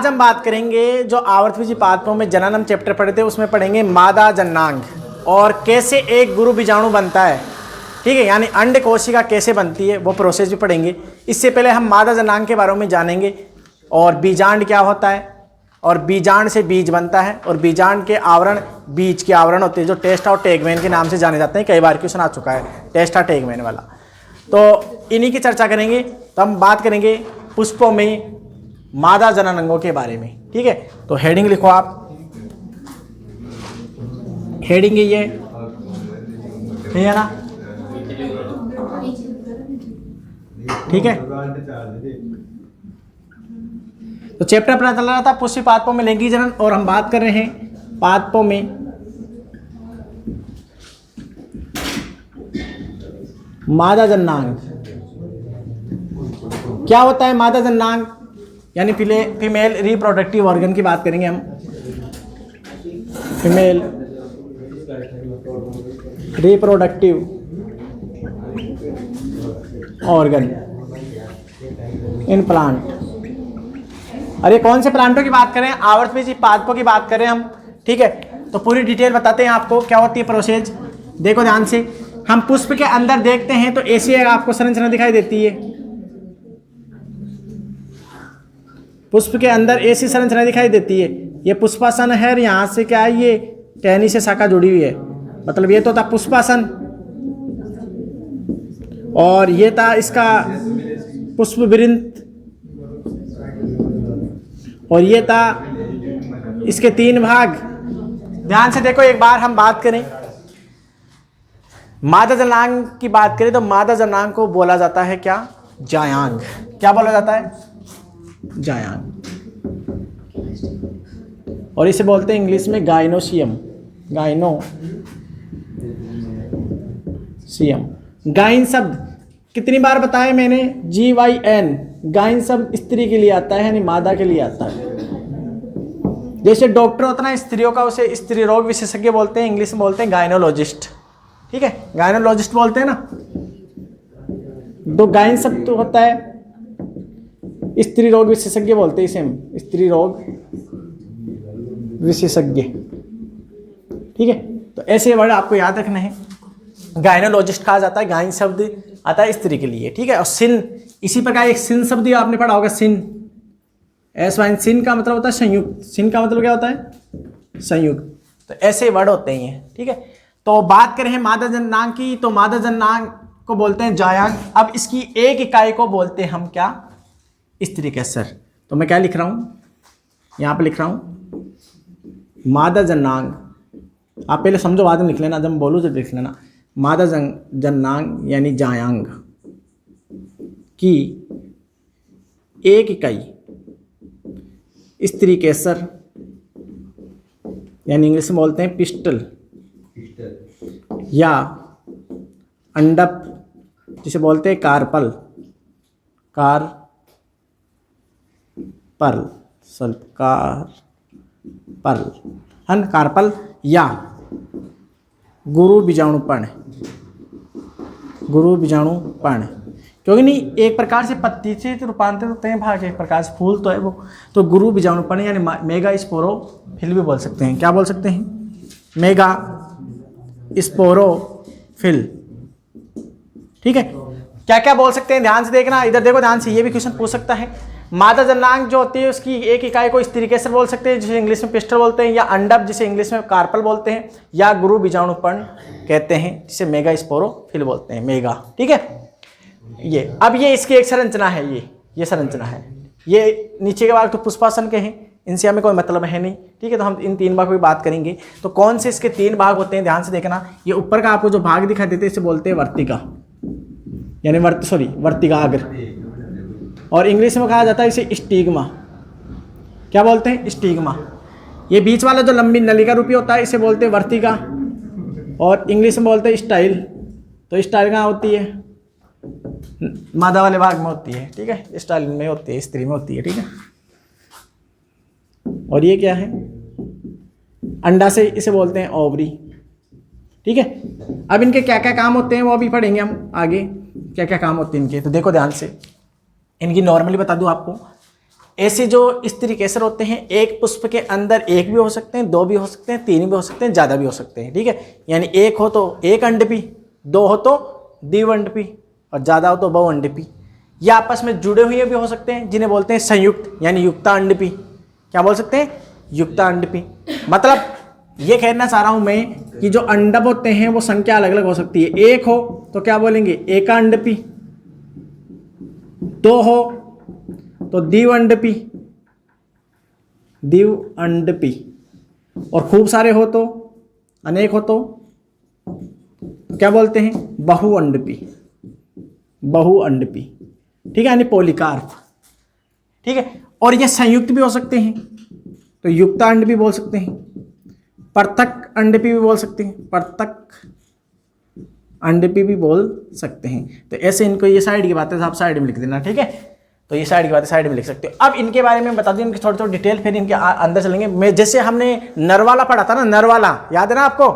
आज हम बात करेंगे जो आवर्तबीजी पादपों में जनन हम चैप्टर पढ़े थे, उसमें पढ़ेंगे मादा जननांग और कैसे एक गुरु बीजाणु बनता है। ठीक है, यानी अंड कोशिका कैसे बनती है वो प्रोसेस भी पढ़ेंगे। इससे पहले हम मादा जननांग के बारे में जानेंगे और बीजांड क्या होता है और बीजांड से बीज बनता है और बीजांड के आवरण बीज के आवरण होते हैं जो टेस्टा और टेगमेन के नाम से जाने जाते हैं। कई बार क्वेश्चन आ चुका है टेस्टा टेगमेन वाला, तो इन्हीं की चर्चा करेंगे। तो हम बात करेंगे पुष्पों में मादा जनन अंगों के बारे में। ठीक है, तो हेडिंग लिखो आप, हेडिंग ये है ना, ठीक है। तो चैप्टर पता चल रहा था पुष्प पादपों में लैंगिक जनन और हम बात कर रहे हैं पादपों में मादा जननांग। क्या होता है मादा जननांग? यानी फीमेल रिप्रोडक्टिव ऑर्गन की बात करेंगे हम, female reproductive organ in plant. अरे कौन से प्लांटों की बात करें? आवर्तबीजी पादपों की बात करें हम। ठीक है, तो पूरी डिटेल बताते हैं आपको क्या होती है प्रोसेस। देखो ध्यान से, हम पुष्प के अंदर देखते हैं तो ऐसी आपको संरचना दिखाई देती है। पुष्प के अंदर ऐसी संरचना दिखाई देती है। ये पुष्पासन है और यहाँ से क्या है, ये टहनी से शाखा जुड़ी हुई है, मतलब ये तो था पुष्पासन और ये था इसका पुष्प वृंत और ये था इसके तीन भाग। ध्यान से देखो, एक बार हम बात करें मादा जननांग की बात करें तो मादा जननांग को बोला जाता है क्या? जायांग। क्या बोला जाता है? जायांग। और इसे बोलते हैं इंग्लिश में गाइनोसियम। गाइनोसियम। गाइन शब्द कितनी बार बताया मैंने? GYN। गाइन शब्द स्त्री के लिए आता है, यानी मादा के लिए आता है। जैसे डॉक्टर होता है ना स्त्रियों का, उसे स्त्री रोग विशेषज्ञ बोलते हैं, इंग्लिश में बोलते हैं गायनोलॉजिस्ट। ठीक है, गायनोलॉजिस्ट बोलते हैं ना। तो गाइन शब्द तो होता है स्त्री रोग विशेषज्ञ बोलते हैं इसे हम, स्त्री रोग विशेषज्ञ। ठीक है, तो ऐसे वर्ड आपको याद रखना है। गायनोलॉजिस्ट कहा जाता है, गाइन शब्द आता है स्त्री के लिए। ठीक है, और सिन, इसी प्रकार एक सिन शब्द आपने पढ़ा होगा, सिन, SYN। सिन का मतलब होता है संयुक्त। सिन का मतलब क्या होता है? संयुक्त। तो ऐसे वर्ड होते हैं। ठीक है, तो बात करें मादा जननांग की, तो मादा जननांग को बोलते हैं जायांग। अब इसकी एक इकाई को बोलते हैं हम क्या? स्त्री कैसर। तो मैं क्या लिख रहा हूं यहां पे, लिख रहा हूं मादा जननांग। आप पहले समझो, बाद में लिख लेना, जब मैं बोलूँ जब लिख लेना। मादा जननांग यानी जायांग की एक इकाई स्त्री केसर, यानी इंग्लिश में बोलते हैं पिस्टल या अंडप, जिसे बोलते हैं कार्पल। कार्पल या गुरु बीजाणुपर्ण। क्योंकि नहीं, एक प्रकार से पत्ती से तो रूपांतरित होते हैं भाग, एक प्रकार से फूल तो है वो। तो गुरु बीजाणुपर्ण यानी मेगा स्पोरोफिल भी बोल सकते हैं। क्या बोल सकते हैं? Mega sporophyll. ठीक है, क्या क्या बोल सकते हैं ध्यान से देखना। इधर देखो ध्यान से, ये भी क्वेश्चन पूछ सकता है। मादा जननांग जो होती है उसकी एक इकाई को स्त्री केसर बोल सकते हैं, जिसे इंग्लिश में पिस्टल बोलते हैं, या अंडप जिसे इंग्लिश में कार्पल बोलते हैं, या गुरु बीजाणुपर्ण कहते हैं जिसे मेगा स्पोरोफिल बोलते हैं। मेगा। ठीक है, ये अब ये इसकी एक संरचना है, ये संरचना है। ये नीचे के भाग तो पुष्पासन के हैं, इनसे हमें कोई मतलब है नहीं। ठीक है, तो हम इन तीन भागों की बात करेंगे। तो कौन से इसके तीन भाग होते हैं ध्यान से देखना। ये ऊपर का आपको जो भाग दिखाई देते हैं इसे बोलते हैं वर्तिका, यानी वर्तिकाग्र, और इंग्लिश में कहा जाता है इसे स्टिग्मा। क्या बोलते हैं? स्टिग्मा। ये बीच वाला जो लंबी नलिका रूपी होता है इसे बोलते हैं वर्तिका, और इंग्लिश में बोलते हैं स्टाइल। तो स्टाइल कहाँ होती है? मादा वाले भाग में होती है। ठीक है, स्टाइल में होती है, स्त्री में होती है। ठीक है, और ये क्या है? अंडा से इसे बोलते हैं ओवरी। ठीक है, अब इनके क्या क्या काम होते हैं वो भी पढ़ेंगे हम आगे, क्या क्या काम होते हैं इनके। तो देखो ध्यान से, इनकी नॉर्मली बता दूं आपको, ऐसे जो स्त्री केसर होते हैं एक पुष्प के अंदर एक भी हो सकते हैं, दो भी हो सकते हैं, तीन भी हो सकते हैं, ज़्यादा भी हो सकते हैं। ठीक है, यानी एक हो तो एक अंडपी, दो हो तो द्विअंडपी और ज़्यादा हो तो बहुअंडपी। ये आपस में जुड़े हुए भी हो सकते हैं जिन्हें बोलते हैं संयुक्त यानी युक्तांडपी। क्या बोल सकते हैं? युक्तांडपी। मतलब ये कहना चाह रहा हूँ मैं कि जो अंडप होते हैं वो संख्या अलग अलग हो सकती है। एक हो तो क्या बोलेंगे? एकांडपी, दो हो तो द्विअंडपी, द्विअंडपी, और खूब सारे हो तो, अनेक हो तो क्या बोलते हैं? बहुअंडपी, बहुअंडपी। ठीक है, यानी पॉलीकार्प। ठीक है, और ये संयुक्त भी हो सकते हैं तो युक्तांड भी बोल सकते हैं, पृथक अंडपी भी बोल सकते हैं, पृथक अंडपी भी बोल सकते हैं। तो ऐसे इनको, ये साइड की बातें आप साइड में लिख देना। ठीक है, तो ये साइड की बातें साइड में लिख सकते हो। अब इनके बारे में बता दूं, इनकी थोड़ी थोड़ी डिटेल, फिर इनके अंदर चलेंगे। मैं जैसे हमने नरवाला पढ़ा था ना, नरवाला याद है ना आपको?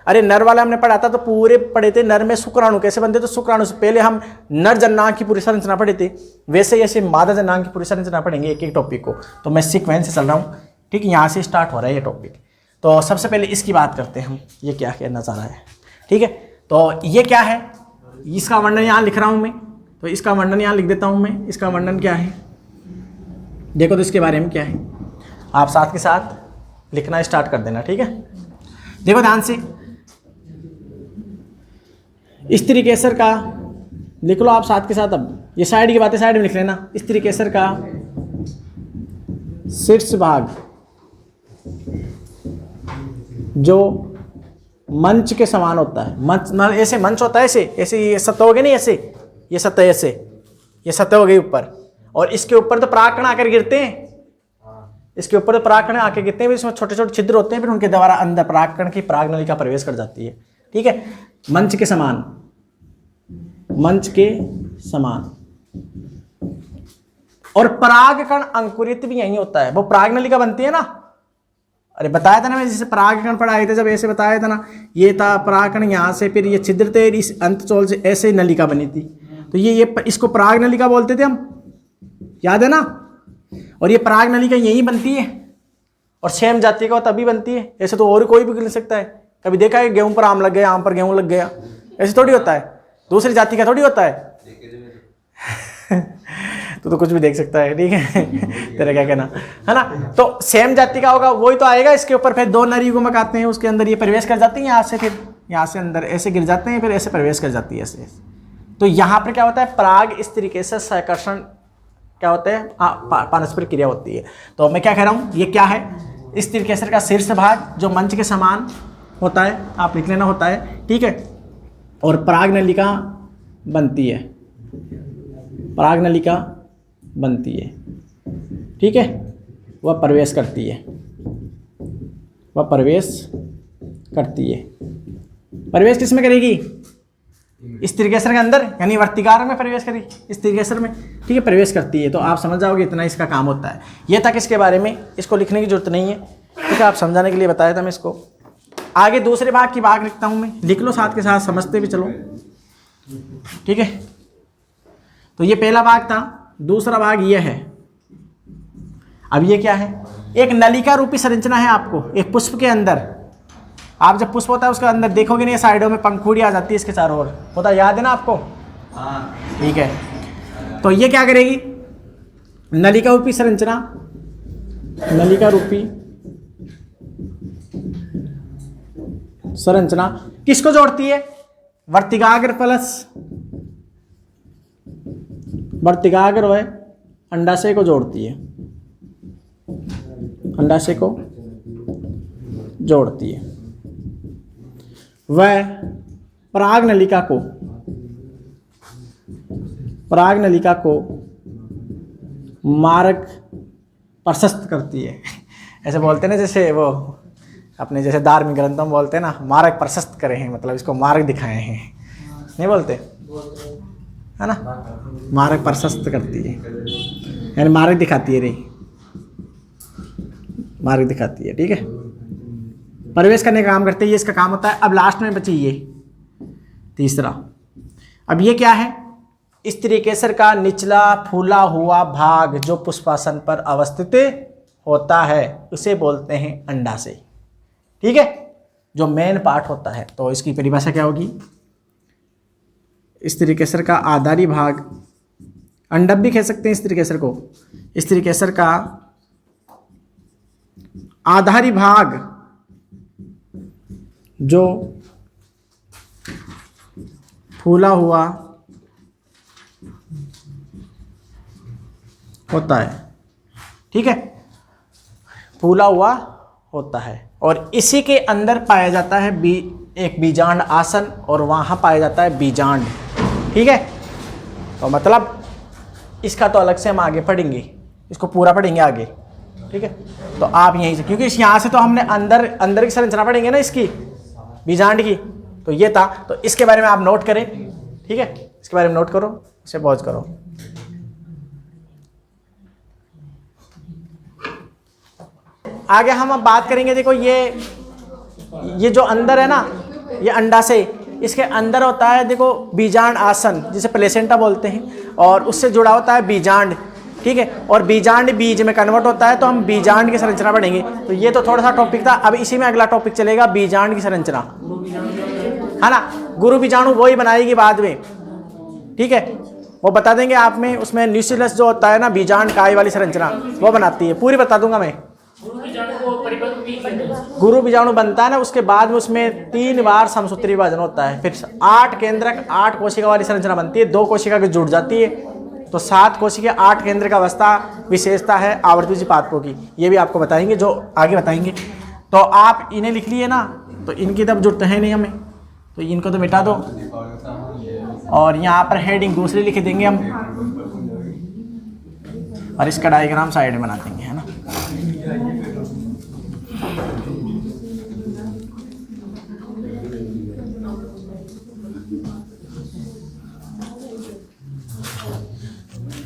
अरे नरवाला हमने पढ़ा था तो पूरे पढ़े थे नर में शुक्राणु कैसे बनते, तो शुक्राणु से पहले हम नर जननांग की पूरी संरचना पढ़े थे, वैसे ऐसे मादा जननांग की पूरी संरचना पढ़ेंगे एक एक टॉपिक को। तो मैं सीक्वेंस से चल रहा हूँ। ठीक है, यहाँ से स्टार्ट हो रहा है ये टॉपिक। तो सबसे पहले इसकी बात करते हैं हम, ये क्या कहना चाह रहा है। ठीक है, तो ये क्या है, इसका वर्णन यहाँ लिख रहा हूँ मैं, तो इसका वर्णन यहाँ लिख देता हूँ मैं। इसका वर्णन क्या है देखो, तो इसके बारे में क्या है आप साथ के साथ लिखना स्टार्ट कर देना। ठीक है, देखो ध्यान से, स्त्री केसर का लिख लो आप साथ के साथ। अब ये साइड की बातें साइड में लिख लेना। स्त्री केसर का शीर्ष भाग जो मंच के समान होता है, मंच मतलब ऐसे मंच होता है, ऐसे ऐसे ये सतह हो गई नहीं, ऐसे ये सतह, ऐसे ये सतह हो गई ऊपर, और इसके ऊपर तो परागकण आकर गिरते हैं, इसके ऊपर तो परागकण आकर गिरते हैं, इसमें छोटे छोटे छिद्र होते हैं, फिर उनके द्वारा अंदर परागकण की परागनलिका प्रवेश कर जाती है। ठीक है, मंच के समान, मंच के समान। और परागकण अंकुरित भी यही होता है, वो परागनलिका बनती है ना। अरे बताया था ना मैं, जैसे परागकण पढ़ाए थे जब, ऐसे बताया था ना, ये था परागकण, यहाँ से फिर ये छिद्र थे, इस अंतचोल से ऐसे नलिका बनी थी, तो ये इसको परागनलिका बोलते थे हम, याद है ना। और ये परागनलिका यही बनती है, और सेम जाति का तभी बनती है, ऐसे तो और कोई भी कर सकता है। कभी देखा है गेहूं पर आम लग गया, आम पर गेहूं लग गया, ऐसे थोड़ी होता है, दूसरी जाति का थोड़ी होता है। तो कुछ भी देख सकता है। ठीक है, तेरा क्या कहना है ना। तो सेम जाति का होगा वही तो आएगा, इसके ऊपर फिर दो नर युग्मक आते हैं, उसके अंदर ये प्रवेश कर जाती हैं, यहाँ से फिर यहाँ से अंदर ऐसे गिर जाते हैं, फिर ऐसे प्रवेश कर जाती है ऐसे। तो यहाँ पर क्या होता है, पराग स्त्री के साथ सहकर्षण क्या होता है, पारस्परिक क्रिया होती है। तो मैं क्या कह रहा हूँ, ये क्या है, स्त्री केसर का शीर्ष भाग जो मंच के समान होता है, आप लिख लेना होता है। ठीक है, और परागनलिका बनती है, परागनलिका बनती है। ठीक है, वह प्रवेश करती है, वह प्रवेश करती है। प्रवेश किस में करेगी? स्त्री केसर के अंदर, यानी वर्तिकार में प्रवेश करेगी, स्त्री केसर में। ठीक है, प्रवेश करती है। तो आप समझ जाओगे इतना इसका काम होता है। ये तक इसके बारे में, इसको लिखने की जरूरत नहीं है। ठीक है, आप समझाने के लिए बताया था मैं इसको। आगे दूसरे भाग की भाग लिखता हूँ मैं, लिख लो साथ के साथ, समझते भी चलो। ठीक है, तो ये पहला भाग था, दूसरा भाग ये है। अब ये क्या है, एक नलिका रूपी संरचना है आपको एक पुष्प के अंदर। आप जब पुष्प होता है उसके अंदर देखोगे नहीं, साइडों में पंखुड़ी आ जाती है इसके चारों ओर, होता याद है ना आपको? हाँ। ठीक है, तो ये क्या करेगी, नलिका रूपी संरचना, नलिका रूपी संरचना किसको जोड़ती है? वर्तिकाग्र प्लस वर्तिकाग्र व अंडाशय को जोड़ती है, अंडाशय को जोड़ती है। वह परागनलिका को, परागनलिका को मार्ग प्रशस्त करती है। ऐसे बोलते हैं ना, जैसे वो अपने जैसे धार्मिक ग्रंथों में बोलते हैं ना, मार्ग प्रशस्त करे हैं, मतलब इसको मार्ग दिखाए हैं, नहीं बोलते है ना, मार्ग प्रशस्त करती है, यानी मार्ग दिखाती है रे, मार्ग दिखाती है। ठीक है, प्रवेश करने का काम करते हैं, ये इसका काम होता है। अब लास्ट में बची ये तीसरा। अब ये क्या है, स्त्रीकेसर का निचला फूला हुआ भाग जो पुष्पासन पर अवस्थित होता है उसे बोलते हैं अंडाशय। ठीक है, जो मेन पार्ट होता है। तो इसकी परिभाषा क्या होगी? स्त्रीकेसर का आधारी भाग, अंडक भी कह सकते हैं स्त्रीकेसर को। स्त्रीकेसर का आधारी भाग जो फूला हुआ होता है, ठीक है, फूला हुआ होता है, और इसी के अंदर पाया जाता है एक बीजांड आसन, और वहाँ पाया जाता है बीजांड। ठीक है, तो मतलब इसका तो अलग से हम आगे पढ़ेंगे, इसको पूरा पढ़ेंगे आगे। ठीक है, तो आप यहीं से, क्योंकि यहाँ से तो हमने अंदर की संरचना पढ़ेंगे ना इसकी बीजांड की, तो ये था, तो इसके बारे में आप नोट करें। ठीक है, इसके बारे में नोट करो, इसे पॉज करो। आगे हम अब बात करेंगे, देखो ये जो अंदर है ना, ये अंडाशय, इसके अंदर होता है देखो बीजांड आसन, जिसे प्लेसेंटा बोलते हैं, और उससे जुड़ा होता है बीजांड। ठीक है, और बीजांड बीज में कन्वर्ट होता है, तो हम बीजांड की संरचना पढ़ेंगे। तो ये तो थोड़ा सा टॉपिक था, अब इसी में अगला टॉपिक चलेगा बीजांड की संरचना, है ना। गुरु बीजाणु वो ही बनाएगी बाद में। ठीक है, वो बता देंगे आप में, उसमें न्यूक्लियस जो होता है ना बीजांड काय वाली संरचना, वो बनाती है, पूरी बता दूंगा मैं। गुरु बीजाणु बनता है ना, उसके बाद में उसमें 3 बार समसूत्री विभाजन होता है, फिर 8 केंद्रक 8 कोशिका वाली संरचना बनती है, 2 कोशिका की जुड़ जाती है, तो 7 कोशिका 8 केंद्र का अवस्था विशेषता है आवर्तवीय पादपों की। ये भी आपको बताएंगे, जो आगे बताएंगे। तो आप इन्हें लिख लिए ना, तो इनकी तब जरूरत है नहीं हमें, तो इनको तो मिटा दो, और यहाँ पर हेडिंग दूसरी लिख देंगे हम, और इसका डायग्राम साइड में बना देंगे, है ना।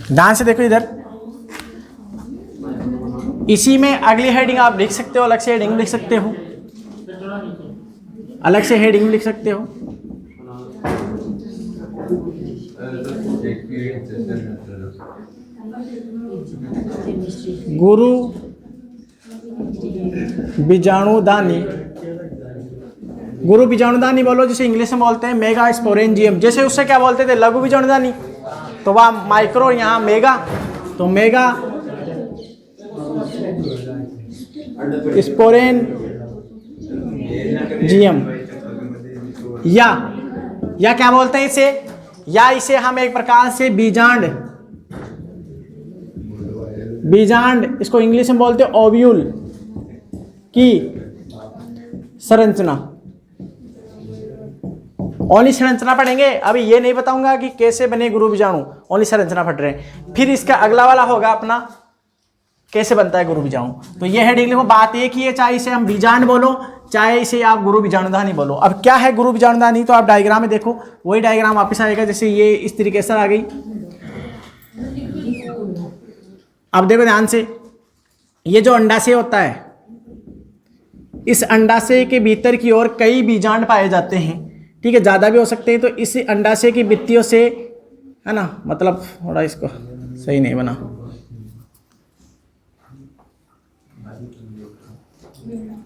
ध्यान से देखो इधर, इसी में अगली हेडिंग आप लिख सकते हो, अलग से हेडिंग लिख सकते हो, अलग से हेडिंग लिख सकते हो। गुरु बीजाणुदानी, गुरु बीजाणुदानी बोलो, जिसे इंग्लिश में बोलते हैं मेगा स्पोरेंजियम। जैसे उससे क्या बोलते थे लघु बीजाणुदानी, तो वह माइक्रो, यहाँ मेगा, तो मेगा स्पोरेंजियम, या क्या बोलते हैं इसे, या इसे हम एक प्रकार से बीजांड, इसको इंग्लिश में बोलते हैं ओव्यूल की संरचना। ओनली संरचना पढ़ेंगे, अभी ये नहीं बताऊंगा कि कैसे बने गुरु बीजाणु, ओनली संरचना पढ़ रहे हैं। फिर इसका अगला वाला होगा अपना कैसे बनता है गुरु बीजाणु। तो ये हेडिंग लिखो, बात एक ही है, चाहे इसे हम बीजांड बोलो, चाहे इसे आप गुरु बीजाणुदानी बोलो। अब क्या है गुरु बीजाणुदानी, तो आप डायग्राम में देखो, वही डायग्राम वापस आएगा, जैसे ये इस तरीके से आ गई। अब देखो ध्यान से, ये जो अंडाशय होता है, इस अंडाशय के भीतर की ओर कई बीजांड पाए जाते हैं। ठीक है, ज़्यादा भी हो सकते हैं। तो इस अंडाशय की भित्तियों से, है ना, मतलब थोड़ा इसको सही नहीं बना,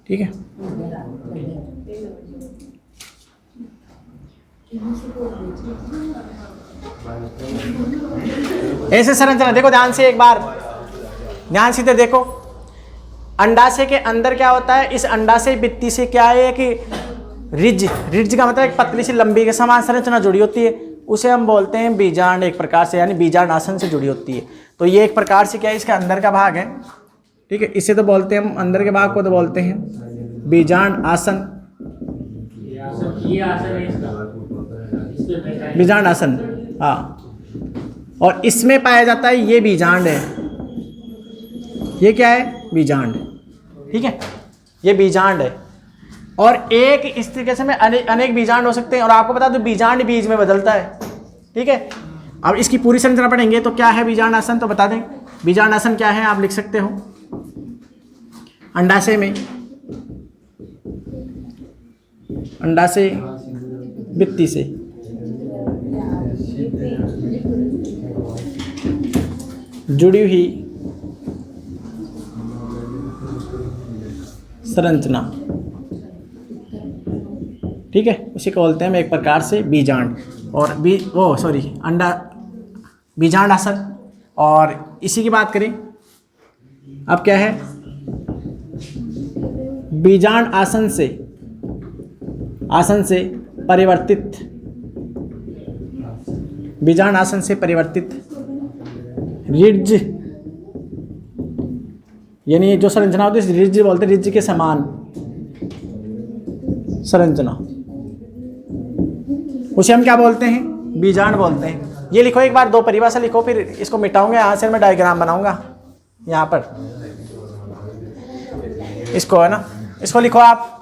ठीक है। ऐसे संरचना देखो ध्यान से, एक बार ध्यान से देखो, अंडाशय के अंदर क्या होता है, इस अंडाशय भित्ति से क्या है कि रिज का मतलब एक पतली सी लंबी के समान संरचना जुड़ी होती है, उसे हम बोलते हैं बीजांड, एक प्रकार से, यानी बीजांड आसन से जुड़ी होती है। तो ये एक प्रकार से क्या है, इसका अंदर का भाग है। ठीक है, इसे तो बोलते हैं हम, अंदर के भाग को तो बोलते हैं बीजांड आसन, बीजांड आसन, हाँ। और इसमें पाया जाता है ये बीजांड है, ये क्या है, बीजांड। ठीक है, ये बीजांड है, और एक इस तरीके से में अनेक बीजांड हो सकते हैं। और आपको बता दो बीजांड बीज में बदलता है। ठीक है, अब इसकी पूरी संरचना पढ़ेंगे, तो क्या है बीजांड आसन, तो बता दें बीजांड आसन क्या है, आप लिख सकते हो। अंडाशय में, अंडाशय भित्ति से जुड़ी हुई संरचना, ठीक है, उसी को बोलते हैं एक प्रकार से बीजांड। और अंडा बीजांड आसन। और इसी की बात करें अब क्या है, बीजांड आसन से परिवर्तित, बीजांड आसन से परिवर्तित रिड्ज, यानी जो संरचना होती है रिड्ज बोलते हैं, रिड्ज के समान संरचना, उसे हम क्या बोलते हैं, बीजांड बोलते हैं। ये लिखो एक बार, दो परिभाषा लिखो, फिर इसको मिटाऊंगा, यहाँ से मैं डायग्राम बनाऊंगा यहाँ पर, इसको है ना, इसको लिखो आप,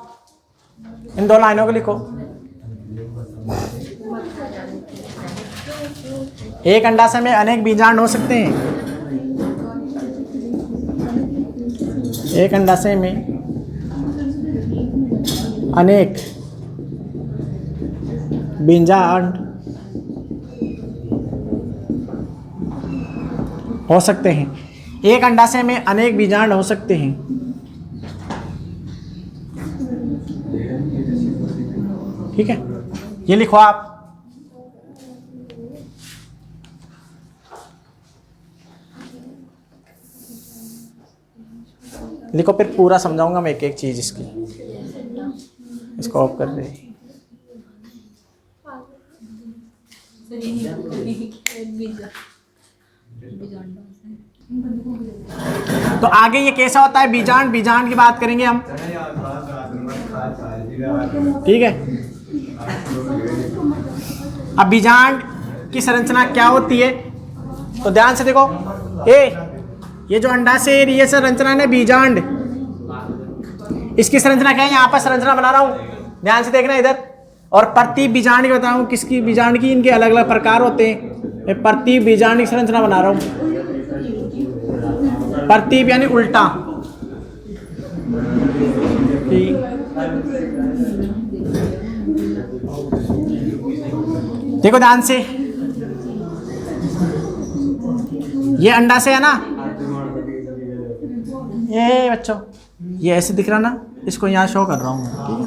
इन दो लाइनों को लिखो। एक अंडाशय में अनेक बीजांड हो सकते हैं, एक अंडाशय में अनेक बीजांड हो सकते हैं, एक अंडाशय में अनेक बीजांड हो सकते हैं। ठीक है, ये लिखो आप। लिखो, फिर पूरा समझाऊंगा मैं एक एक चीज इसकी। इसको ऑफ कर दे। तो आगे ये कैसा होता है बीजांड, बीजांड की बात करेंगे हम, ठीक है। अब बीजांड की संरचना क्या होती है, तो ध्यान से देखो, ये जो अंडाशय ये संरचना है बीजांड, इसकी संरचना क्या है, यहाँ पर संरचना बना रहा हूँ, ध्यान से देखना इधर। और प्रति बीजांड की बताऊँ, किसकी बीजांड की, इनके अलग अलग प्रकार होते हैं। मैं प्रति बीजांड की संरचना बना रहा हूँ, प्रति यानी उल्टा, देखो ध्यान से, ये अंडाशय है ना, ये बच्चों ये ऐसे दिख रहा ना, इसको यहाँ शो कर रहा हूँ, ठीक है।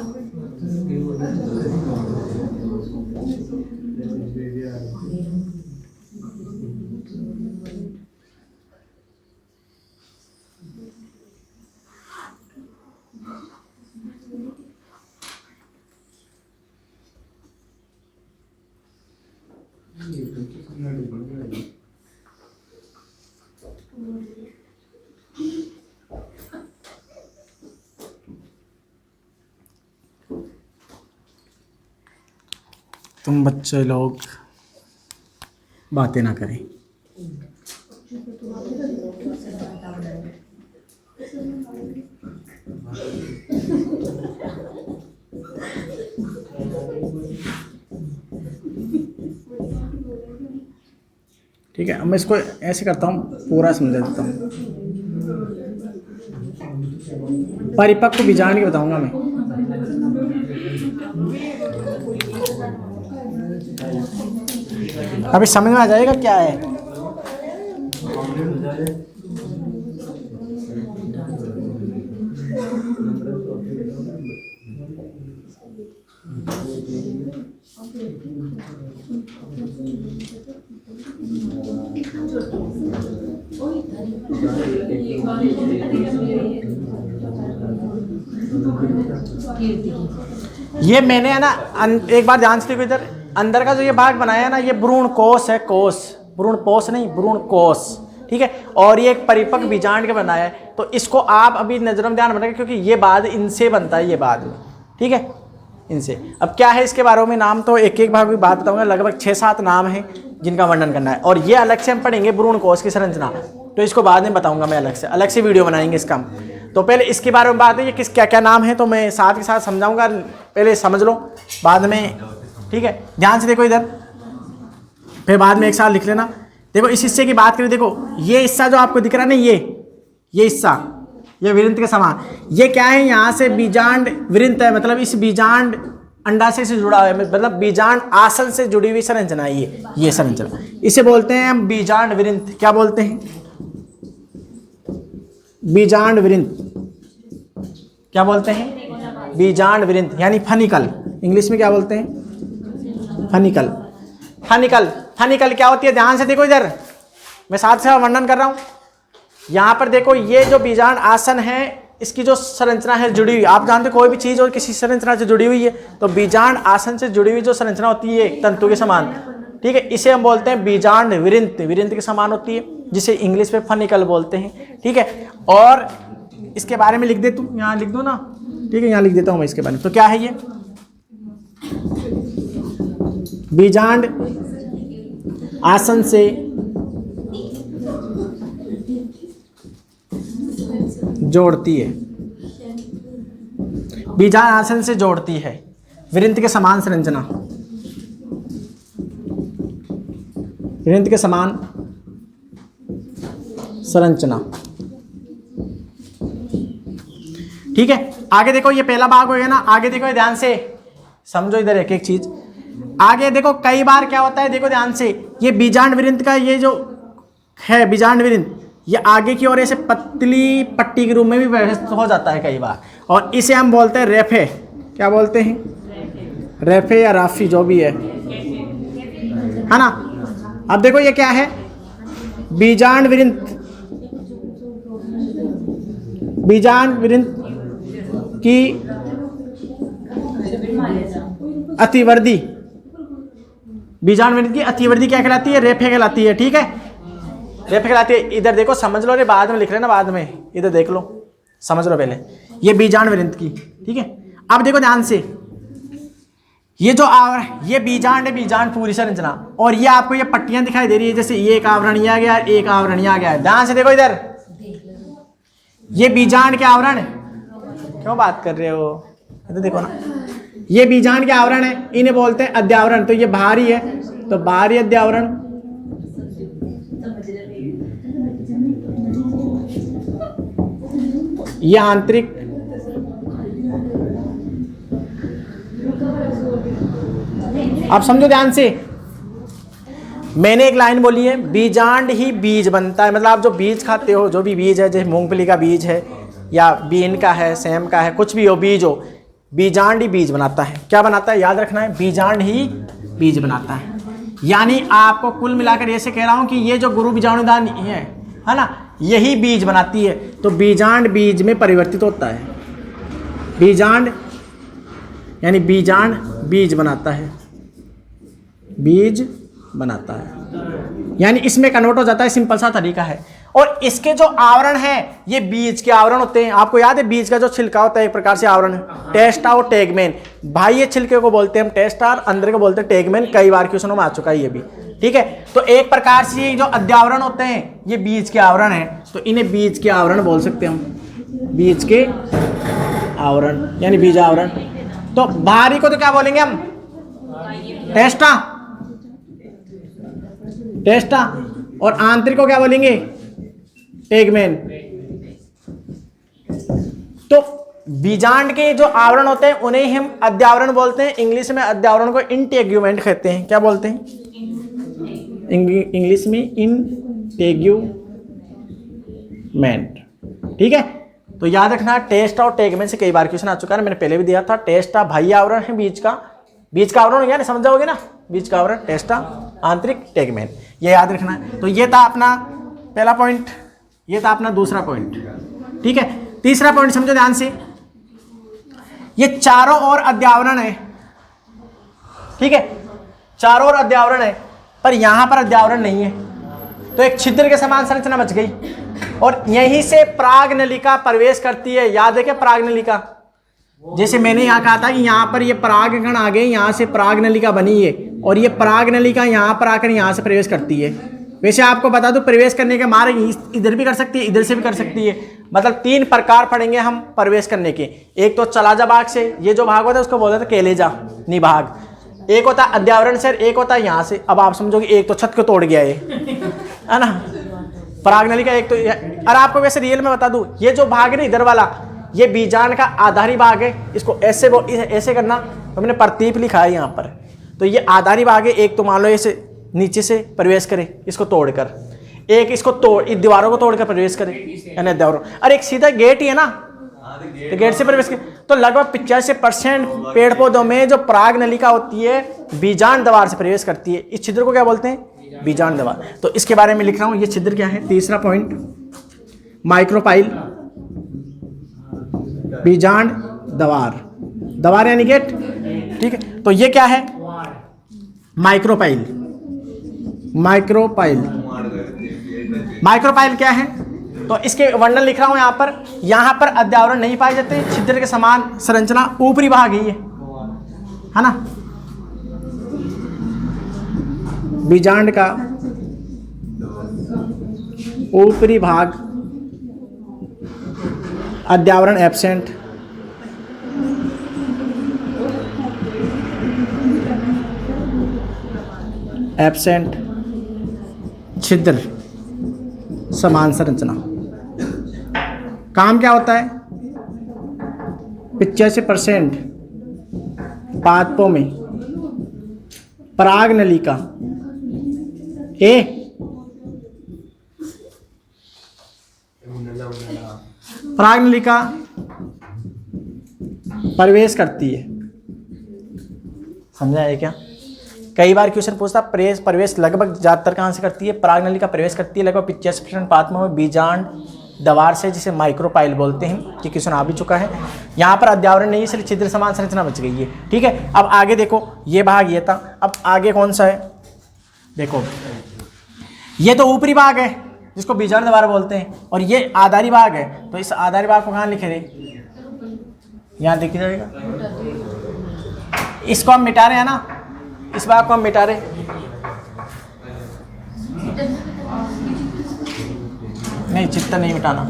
तुम बच्चे लोग बातें ना करें। ठीक है, अब मैं इसको ऐसे करता हूँ, पूरा समझा देता हूँ। परिपक्व बीजांड की बताऊंगा मैं। अभी समझ में आ जाएगा क्या है। ये मैंने है ना एक बार ध्यान से देखो, इधर अंदर का जो ये भाग बनाया है ना, ये भ्रूण कोश है, कोश, भ्रूण पोष नहीं, भ्रूण कोश, ठीक है। और ये एक परिपक्व बीजांड का बनाया है, तो इसको आप अभी नजर में ध्यान रखें, क्योंकि ये बाद इनसे बनता है, ये बाद में, ठीक है, इनसे। अब क्या है इसके बारे में नाम, तो एक एक भाग की बात बताऊंगा, लगभग 6-7 नाम है जिनका वर्णन करना है। और ये अलग से हम पढ़ेंगे भ्रूण कोश की संरचना, तो इसको बाद में बताऊंगा मैं, अलग से वीडियो बनाएंगे इसका। तो पहले इसके बारे में बात है, ये किस क्या क्या नाम है, तो मैं साथ के साथ समझाऊंगा, पहले समझ लो बाद में, ठीक है। ध्यान से देखो इधर, फिर बाद में एक साथ लिख लेना। देखो इस हिस्से की बात करें, देखो ये हिस्सा जो आपको दिख रहा है ना, ये हिस्सा, ये विरिंत के समान, ये क्या है, यहाँ से बीजांड विरिंत है, मतलब इस बीजांड अंडाशय से जुड़ा हुआ है, मतलब बीजांड आसन से जुड़ी हुई संरचना है ये संरचना, इसे बोलते हैं हम बीजांड विरिंत। क्या बोलते हैं, बीजांड वृंत, क्या बोलते हैं? बीजांड वृंत यानी फनिकल। इंग्लिश में क्या बोलते हैं? फनिकल। फनिकल, फनिकल क्या होती है? ध्यान से देखो इधर, मैं साथ से वर्णन कर रहा हूं। यहां पर देखो, ये जो बीजांड आसन है, इसकी जो संरचना है जुड़ी हुई, आप जानते कोई भी चीज और किसी संरचना से जुड़ी हुई है, तो बीजांड आसन से जुड़ी हुई जो संरचना होती है तंतु के समान, ठीक है, इसे हम बोलते हैं बीजांड विरिंत, विरिंत के समान होती है, जिसे इंग्लिश में फनिकल बोलते हैं। ठीक है, और इसके बारे में लिख दे, तू यहाँ लिख दो ना, ठीक है, यहाँ लिख देता हूँ मैं इसके बारे में। तो क्या है ये? बीजांड आसन से जोड़ती है, बीजांड आसन से जोड़ती है, विरिंत के समान संरचना, विरिंत के समान संरचना। ठीक है, आगे देखो, ये पहला भाग हो गया ना। आगे देखो ध्यान से समझो इधर एक एक चीज। आगे देखो, कई बार क्या होता है, देखो ध्यान से, ये बीजांड विरिंत का ये जो है बीजांड विरिंत, ये आगे की ओर ऐसे पतली पट्टी के रूप में भी व्यवस्थित हो जाता है कई बार, और इसे हम बोलते हैं रेफे। क्या बोलते हैं? रेफे या राफी, जो भी है ना। अब देखो ये क्या है? बीजांड विरिंत, बीजांड विरिंत की अतिवर्धी, बीजांड विरिंत की अतिवर्धी क्या कहलाती है? रेफे कहलाती है। ठीक है, रेफे कहलाती है। इधर देखो, समझ लो, रे बाद में लिख रहे ना, बाद में, इधर देख लो, समझ लो पहले, ये बीजांड विरिंत की। ठीक है, अब देखो ध्यान से, ये जो ये बीजांड है, बीजांड पूरी संरचना, और ये आपको ये पट्टियां दिखाई दे रही है, जैसे ये एक आवरण ये आ गया, एक आवरण ये आ गया। ध्यान से देखो इधर, ये बीजांड के आवरण, क्यों बात कर रहे हो, इधर देखो ना, ये बीजांड के आवरण है, इन्हें बोलते हैं अध्यावरण। तो ये बाहरी है, तो बाहरी अध्यावरण, ये आंतरिक, आप समझो ध्यान से, मैंने एक लाइन बोली है, बीजांड ही बीज बनता है। मतलब आप जो बीज खाते हो, जो भी बीज है, जैसे मूंगफली का बीज है या बीन का है, सेम का है, कुछ भी हो बीज हो, बीजांड ही बीज बनाता है। क्या बनाता है? याद रखना है, बीजांड ही बीज बनाता है। यानी आपको कुल मिलाकर ऐसे कह रहा हूं कि ये जो गुरु बीजाणुदान है ना, यही बीज बनाती है। तो बीजांड बीज में परिवर्तित होता है, बीजांड यानी बीजांड बीज बनाता है, बीज बनाता है, यानी इसमें कन्वर्ट हो जाता है। सिंपल सा तरीका है। और इसके जो आवरण है, ये बीज के आवरण होते हैं। आपको याद है, बीज का जो छिलका होता है एक प्रकार से आवरण है, टेस्टा और टेगमेन। भाई ये छिलके को बोलते हैं हम टेस्टा, और अंदर को बोलते हैं टेगमेन। कई बार क्वेश्चनों में आ चुका है ये भी। ठीक है, तो एक प्रकार से ये जो अध्यावरण होते हैं, ये बीज के आवरण है, तो इन्हें बीज के आवरण बोल सकते हैं हम, बीज के आवरण यानी बीज आवरण। तो बाहरी को तो क्या बोलेंगे हम? टेस्टा, टेस्टा, और आंतरिक को क्या बोलेंगे? टेगमेन। तो बीजांड के जो आवरण होते हैं उन्हें हम अध्यावरण बोलते हैं। इंग्लिश में अध्यावरण को इंटेग्यूमेंट कहते हैं। क्या बोलते हैं इंग्लिश में? इंटेग्यूमेंट। ठीक है, तो याद रखना, टेस्टा और टेगमेन से कई बार क्वेश्चन आ चुका है, मैंने पहले भी दिया था। टेस्टा बाह्य आवरण है बीज का, बीज का आवरण हो गया ना, समझ जाओगे ना, बीज का आवरण टेस्टा, आंतरिक टेगमेन, ये याद रखना है। तो ये था अपना पहला पॉइंट, ये था अपना दूसरा पॉइंट। ठीक है, तीसरा पॉइंट समझो ध्यान से, ये चारों ओर अध्यावरण है। ठीक है, चारों ओर अध्यावरण है, पर यहां पर अध्यावरण नहीं है, तो एक छिद्र के समान संरचना बच गई, और यहीं से पराग नलिका प्रवेश करती है। याद है क्या पराग नलिका? जैसे मैंने यहाँ कहा था कि यहाँ पर ये पराग कण आ गए, यहाँ से पराग नलिका बनी है, और ये पराग नलिका यहाँ पर आकर यहाँ से प्रवेश करती है। वैसे आपको बता दूं, प्रवेश करने के मार्ग इधर भी कर सकती है, इधर से भी कर सकती है। मतलब तीन प्रकार पढ़ेंगे हम प्रवेश करने के। एक तो चलाजा भाग से, ये जो भाग होता है उसको बोलते हैं केलेजा निभाग। एक होता है अध्यावरण से, एक होता है यहाँ से। अब आप समझोगे एक तो छत को तोड़ गया है ना, पराग नलिका एक तो। और आपको वैसे रियल में बता दूं, ये जो भाग है ना इधर वाला, ये बीजांड का आधारी भाग है। इसको ऐसे ऐसे करना, तो मैंने प्रतीप लिखा है यहाँ पर। तो ये आधारी भाग है। एक तो मान लो ऐसे नीचे से प्रवेश करे इसको तोड़कर, एक इसको तोड़, इस दीवारों को तोड़कर प्रवेश करे, यानी दीवारों, अरे एक सीधा गेट ही है ना, तो गेट से प्रवेश करे। तो लगभग 85% पेड़ पौधों में जो पराग नलिका होती है बीजांड द्वार से प्रवेश करती है। इस छिद्र को क्या बोलते हैं? बीजांड द्वार। तो इसके बारे में लिख रहा हूं, ये छिद्र क्या है? तीसरा पॉइंट, माइक्रोपाइल, बीजांड द्वार, द्वार यानी गेट, ठीक है। तो ये क्या है? माइक्रोपाइल। माइक्रोपाइल, माइक्रोपाइल क्या है? तो इसके वर्णन लिख रहा हूं यहां पर अद्यावरण नहीं पाए जाते, छिद्र के समान संरचना, ऊपरी भाग ही है ना, बीजांड का ऊपरी भाग, अद्यावरण एब्सेंट, एब्सेंट, छिद्र, समान संरचना। काम क्या होता है? 85% पादपों में पराग नलिका पराग नलिका प्रवेश करती है। समझा है क्या? कई बार क्वेश्चन पूछता प्रवेश लगभग ज्यादातर कहाँ से करती है? पराग नलिका प्रवेश करती है लगभग 85% पादपों में बीजांड द्वार से, जिसे माइक्रोपाइल बोलते हैं। ये क्वेश्चन आ भी चुका है। यहाँ पर अद्यावरण नहीं है इसलिए छिद्र समान संरचना बच गई है, ठीक है। अब आगे देखो, ये भाग ये था, अब आगे कौन सा है? देखो ये तो ऊपरी भाग है जिसको बीजांड द्वार बोलते हैं, और ये आधारी भाग है। तो इस आधारी भाग को कहाँ लिखे थे? यहाँ दिख जाएगा। इसको हम मिटा रहे हैं ना, इस भाग को हम मिटा रहे, नहीं चित्त नहीं मिटाना,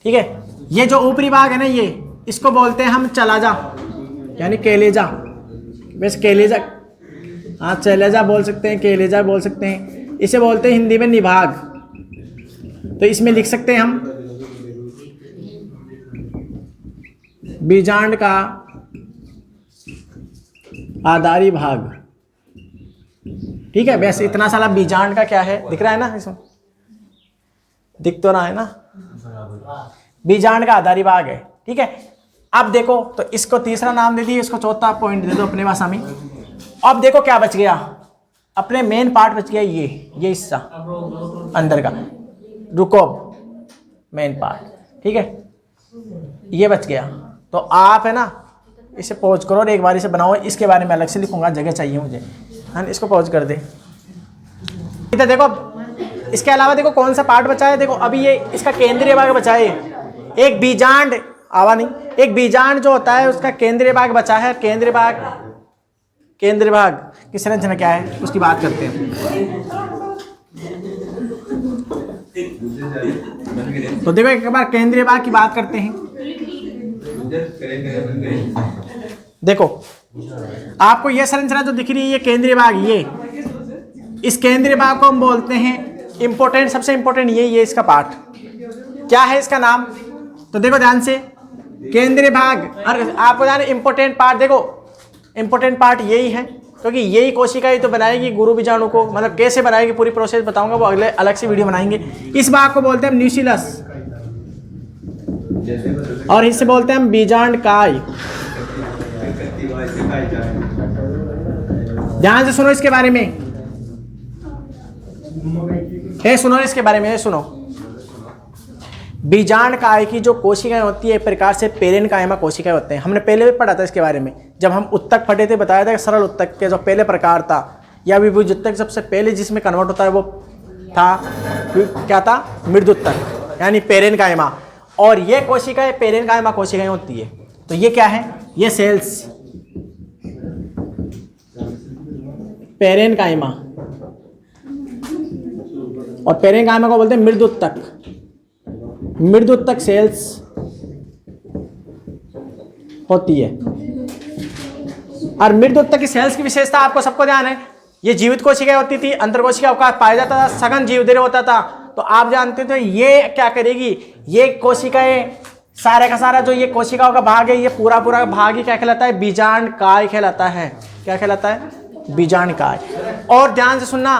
ठीक है। ये जो ऊपरी भाग है ना, ये इसको बोलते हैं हम चलाजा, यानी केलेजा। वैसे केलेजा, हाँ चलेजा बोल सकते हैं, केलेजा बोल सकते हैं। इसे बोलते हैं हिंदी में निभाग। तो इसमें लिख सकते हैं हम बीजांड का आधारी भाग, ठीक है। वैसे इतना सारा बीजांड का क्या है दिख रहा है ना, इसमें दिख तो रहा है ना, बीजांड का आधारी भाग है, ठीक है। अब देखो, तो इसको तीसरा नाम दे दिए, इसको चौथा पॉइंट दे दो अपने भाषा में। अब देखो क्या बच गया, अपने मेन पार्ट बच गया, ये हिस्सा अंदर का रुकोब, मेन पार्ट, ठीक है, ये बच गया। तो आप है ना इसे पॉज करो और एक बार इसे बनाओ, इसके बारे में अलग से लिखूंगा, जगह चाहिए मुझे, है। इसको पॉज कर दे। इधर देखो, इसके अलावा देखो कौन सा पार्ट बचा है। देखो अभी ये इसका केंद्रीय भाग बचा है, एक बीजांड, आवा नहीं, एक बीजांड जो होता है उसका केंद्रीय भाग बचा है। केंद्रीय भाग की संरचना क्या है उसकी बात करते हैं। तो देखो एक बार केंद्रीय भाग की बात करते हैं। देखो आपको यह संरचना जो दिख रही है, ये केंद्रीय भाग, इस केंद्रीय भाग को हम बोलते हैं इंपॉर्टेंट, सबसे इंपॉर्टेंट ये इसका पार्ट क्या है, इसका नाम। तो देखो ध्यान से, केंद्रीय भाग, और आपको ध्यान इंपॉर्टेंट पार्ट, देखो इंपॉर्टेंट पार्ट यही है, क्योंकि यही कोशिका ही तो बनाएगी गुरु बीजाणु को। मतलब कैसे बनाएगी पूरी प्रोसेस बताऊंगा, वो अगले अलग से वीडियो बनाएंगे। इस भाग को बोलते हैं हम न्यूक्लियस, और इसे बोलते हैं हम बीजांड काय। ध्यान से सुनो इसके बारे में, सुनो इसके बारे में, सुनो। बीजांड काय की जो कोशिकाएं होती है एक प्रकार से पेरेनकाइमा कोशिकाएं होते हैं। हमने पहले भी पढ़ा था इसके बारे में, जब हम उत्तक पढ़े थे, बताया था कि सरल उत्तक के जो पहले प्रकार था, या विभुजोत्तक सबसे पहले जिसमें कन्वर्ट होता है वो था, क्या था, मृदुत्तक, यानी पेरेनकाइमा। और ये कोशिकाएं पेरेनकाइमा कोशिकाएं होती है। तो ये क्या है, ये सेल्स पेरेनकाइमा, और पेरेनकाइमा को बोलते हैं मृदुत्तक। मृदुत्तक सेल्स होती है। और मृदुत्तक की सेल्स की विशेषता आपको सबको ध्यान है, ये जीवित कोशिकाएं होती थी, अंतर कोशिका अवकाश पाया जाता था, सघन जीवदेह होता था। तो आप जानते थे ये क्या करेगी, ये कोशिकाएं सारे का सारा जो ये कोशिकाओं का भाग है, ये पूरा भाग ही क्या कहलाता है, बीजांड काय कहलाता है। क्या कहलाता है, बीजांड काय। और ध्यान से सुनना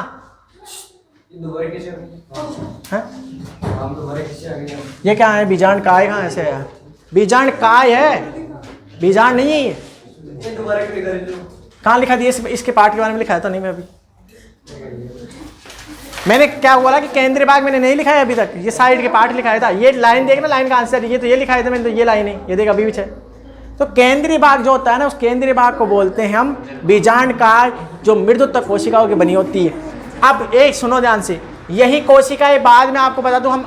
है? ये क्या है? बीजांड काय कहाँ ऐसे है? बीजांड काय है, बीजांड नहीं है ये। कहाँ लिखा दिया? इसके पार्ट के बारे में लिखा था नहीं मैं अभी। मैंने क्या बोला कि केंद्रीय भाग मैंने नहीं लिखा है अभी तक, ये साइड के पार्ट लिखाया था। ये लाइन देखना, लाइन का आंसर ये तो ये लिखाया था मैंने, तो ये लाइन है, ये देख अभी भी है। तो केंद्रीय भाग जो होता है ना, उस केंद्रीय भाग को बोलते हैं हम बीजांड काय, जो मृदुत्व कोशिकाओं की बनी होती है। अब एक सुनो ध्यान से, यही कोशिकाएं बाद में आपको बता दूं हम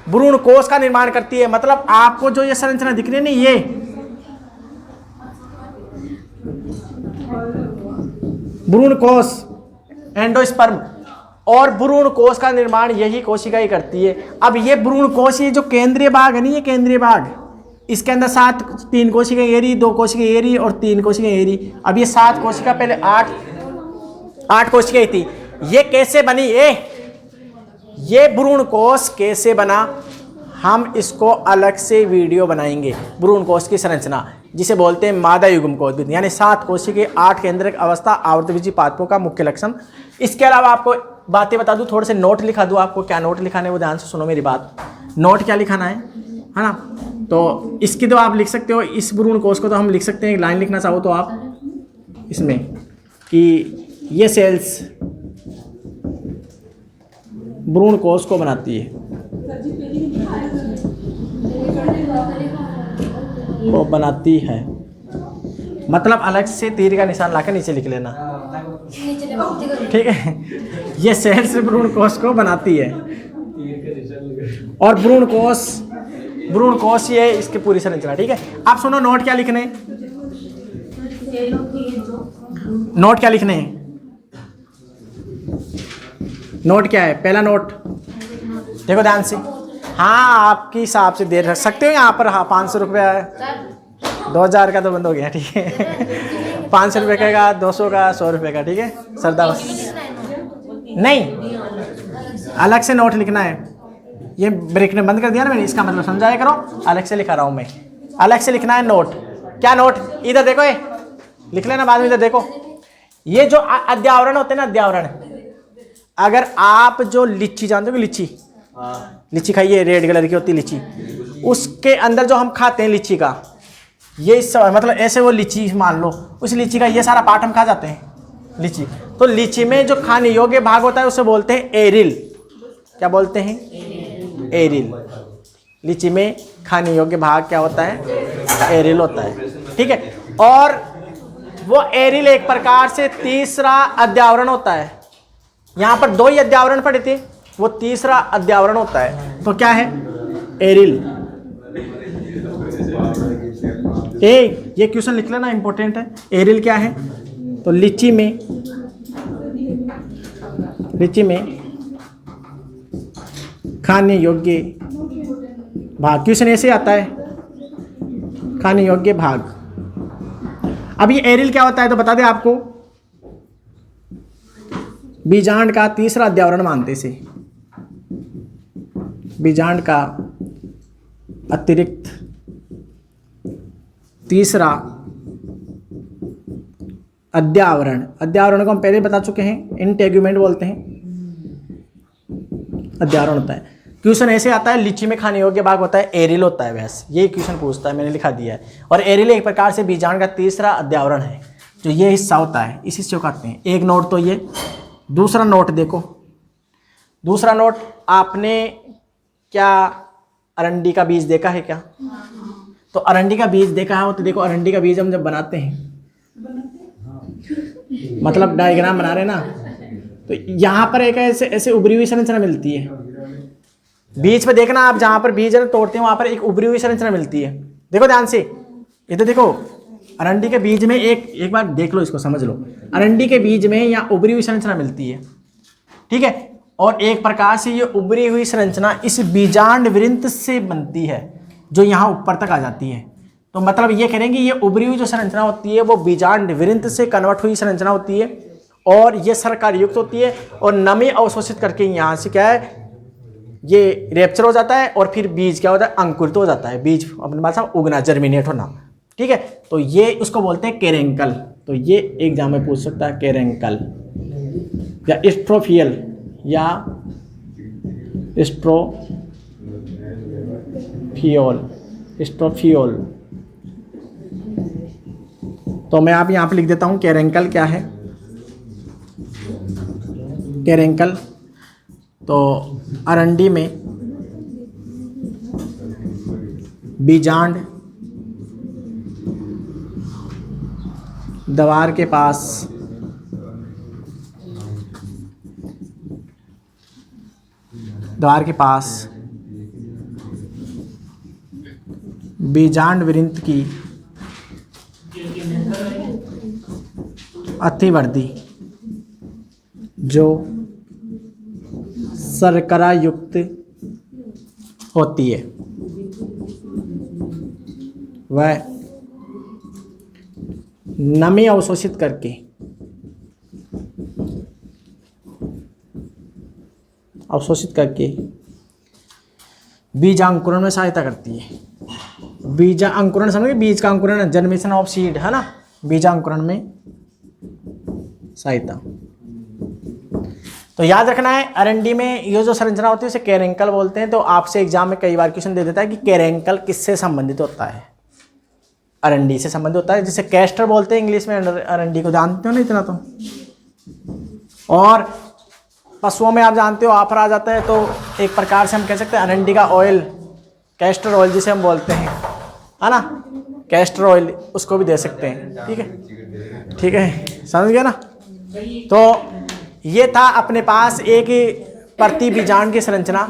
भ्रूण कोश का निर्माण करती है। मतलब आपको जो ये संरचना दिख रही है ना, ये भ्रूण कोश, एंडोस्पर्म, और भ्रूण कोश का निर्माण यही कोशिकाएं करती है। अब ये भ्रूण कोश, ये जो केंद्रीय भाग है नहीं, ये केंद्रीय भाग, इसके अंदर 3 कोशिकाएं एरी, 2 कोशिकाएं एरी और 3 कोशिकाएं एरी। अब ये 7 कोशिका, पहले 8 कोशिकाएं थी। ये कैसे बनी? ये भ्रूण कोश कैसे बना, हम इसको अलग से वीडियो बनाएंगे। भ्रूण कोश की संरचना जिसे बोलते हैं मादा युग्म कोश, यानी 7 कोशिकाएं, 8 केंद्रक अवस्था, आवृतबीजी पादपों का मुख्य लक्षण। इसके अलावा आपको बातें बता दूं, थोड़े से नोट लिखा दूं आपको। क्या नोट लिखाने, वो ध्यान से सुनो मेरी बात। नोट क्या लिखाना है ना? तो इसकी तो आप लिख सकते हो, इस भ्रूण कोश को तो हम लिख सकते हैं, एक लाइन लिखना चाहो तो आप इसमें कि ये सेल्स भ्रूण कोश को बनाती है, वो बनाती है। मतलब अलग से तीर का निशान लाकर नीचे लिख लेना, ठीक है? ये सेल्स भ्रूण कोश को बनाती है, और भ्रूण कोश ये इसकी पूरी संरचना, ठीक है? आप सुनो, नोट क्या लिखने, नोट क्या लिखने हैं? नोट क्या है? पहला नोट देखो ध्यान से। हाँ, आपके हिसाब से दे रख सकते हो यहाँ पर। हाँ, 500 रुपया है, 2000 का तो बंद हो गया, ठीक है? 500 रुपये का, 200 का, 100 रुपये का, ठीक है? सरदा नहीं, अलग से नोट लिखना है। ये ब्रेक ने बंद कर दिया ना मैंने, इसका मतलब समझाया करो। अलग से लिखा रहा हूँ मैं, अलग से लिखना है नोट। क्या नोट? इधर देखो, ये लिख लेना बाद में। इधर देखो, ये जो अध्यावरण होते हैं ना, अध्यावरण, अगर आप जो लीची जानते हो, लीची, लीची खाइए, रेड कलर की होती है लीची, उसके अंदर जो हम खाते हैं लीची का, ये मतलब ऐसे वो लीची मान लो, उस लीची का ये सारा पार्ट हम खा जाते हैं, लीची। तो लीची में जो खाने योग्य भाग होता है उसे बोलते हैं एरिल। क्या बोलते हैं? एरिल। लीची में खाने योग्य भाग क्या होता है? एरिल होता है, ठीक है? और वो एरिल एक प्रकार से तीसरा अध्यावरण होता है। यहाँ पर 2 ही अध्यावरण पड़े थे, वो तीसरा अध्यावरण होता है। तो क्या है? एरिल। ये क्वेश्चन लिख लेना, इंपॉर्टेंट है। एरिल क्या है? तो लीची में खाने योग्य भाग, क्वेश्चन ऐसे आता है, खाने योग्य भाग। अब ये एरिल क्या होता है तो बता दें आपको, बीजांड का तीसरा अध्यावरण मानते से, बीजांड का अतिरिक्त तीसरा अध्यावरण। अध्यावरण को हम पहले बता चुके हैं, इंटेगुमेंट बोलते हैं, अध्यावरण होता है। क्वेश्चन ऐसे आता है, लीची में खाने योग्य भाग होता है, एरिल होता है, बस ये क्वेश्चन पूछता है, मैंने लिखा दिया है। और एरिल एक प्रकार से बीजांड का तीसरा अध्यावरण है, जो ये हिस्सा होता है, इस हिस्से को कहते हैं। एक नोट तो ये। दूसरा नोट देखो, दूसरा नोट, आपने क्या अरंडी का बीज देखा है क्या? तो अरंडी का बीज देखा है, तो देखो अरंडी का बीज हम जब बनाते हैं, मतलब डायग्राम बना रहे ना, तो यहाँ पर एक ऐसे उभरी हुई संरचना मिलती है। बीज पे देखना आप, जहाँ पर बीज तोड़ते हैं वहाँ पर एक उभरी हुई संरचना मिलती है। देखो ध्यान से, ये तो देखो अरंडी के बीज में एक बार देख लो, इसको समझ लो। अरंडी के बीज में यहाँ उभरी हुई संरचना मिलती है, ठीक है? और एक प्रकार से ये उभरी हुई संरचना इस बीजांड वृंत से बनती है, जो यहाँ ऊपर तक आ जाती है। तो मतलब ये करेंगे, ये उभरी हुई जो संरचना होती है वो बीजांड वृंत से कन्वर्ट हुई संरचना होती है, और ये सरकार युक्त होती है, और नमी अवशोषित करके यहाँ से क्या है, ये रेप्चर हो जाता है, और फिर बीज क्या होता है, अंकुरित हो जाता है। बीज अपने भाषा में उगना, जर्मिनेट होना, ठीक है? तो ये उसको बोलते हैं कैरेंकल। तो ये एग्जाम में पूछ सकता है, कैरेंकल। या स्ट्रोफियल या स्ट्रोफियोल। तो मैं आप यहाँ पे लिख देता हूँ कैरेंकल क्या है। कैरेंकल तो अरंडी में बीजांड द्वार के पास बीजांड वृंत की अतिवर्दी जो शर्करा युक्त होती है वह नमी अवशोषित करके बीजांकुरण में सहायता करती है। बीजा अंकुरण समझ गए, बीज का अंकुरण, जर्मिनेशन ऑफ सीड है ना, बीजांकुरण में सहायता। तो याद रखना है अरंडी में ये जो संरचना होती है उसे कैरेंकल बोलते हैं। तो आपसे एग्जाम में कई बार क्वेश्चन दे देता है कि कैरेंकल किससे संबंधित होता है, अरंडी से संबंधित होता है, जिसे कैस्टर बोलते हैं इंग्लिश में। अरंडी को जानते हो ना इतना तो। और पशुओं में आप जानते हो आफर आ जाता है, तो एक प्रकार से हम कह सकते हैं अरंडी का ऑयल, कैस्टर ऑयल जिसे हम बोलते हैं, है ना, कैस्टर ऑयल उसको भी दे सकते हैं। ठीक है, समझ गया ना। तो ये था अपने पास एक प्रति बीजांड की संरचना।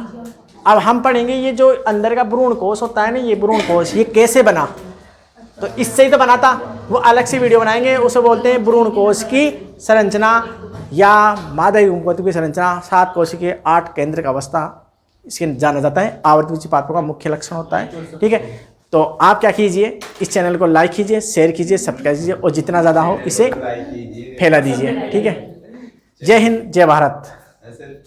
अब हम पढ़ेंगे ये जो अंदर का भ्रूण कोश होता है ना, ये भ्रूण कोश ये कैसे बना, तो इससे ही तो बना था। वो अलग से वीडियो बनाएंगे, उसे बोलते हैं भ्रूण कोश की संरचना या मादा युग्मकोश की संरचना। 7 कोशिकीय 8 केंद्रक अवस्था इसे जाना जाता है। आवर्त पात्रों का मुख्य लक्षण होता है। ठीक है, तो आप क्या कीजिए, इस चैनल को लाइक कीजिए, शेयर कीजिए, सब्सक्राइब कीजिए और जितना ज़्यादा हो इसे फैला दीजिए। ठीक है, जय हिंद, जय भारत।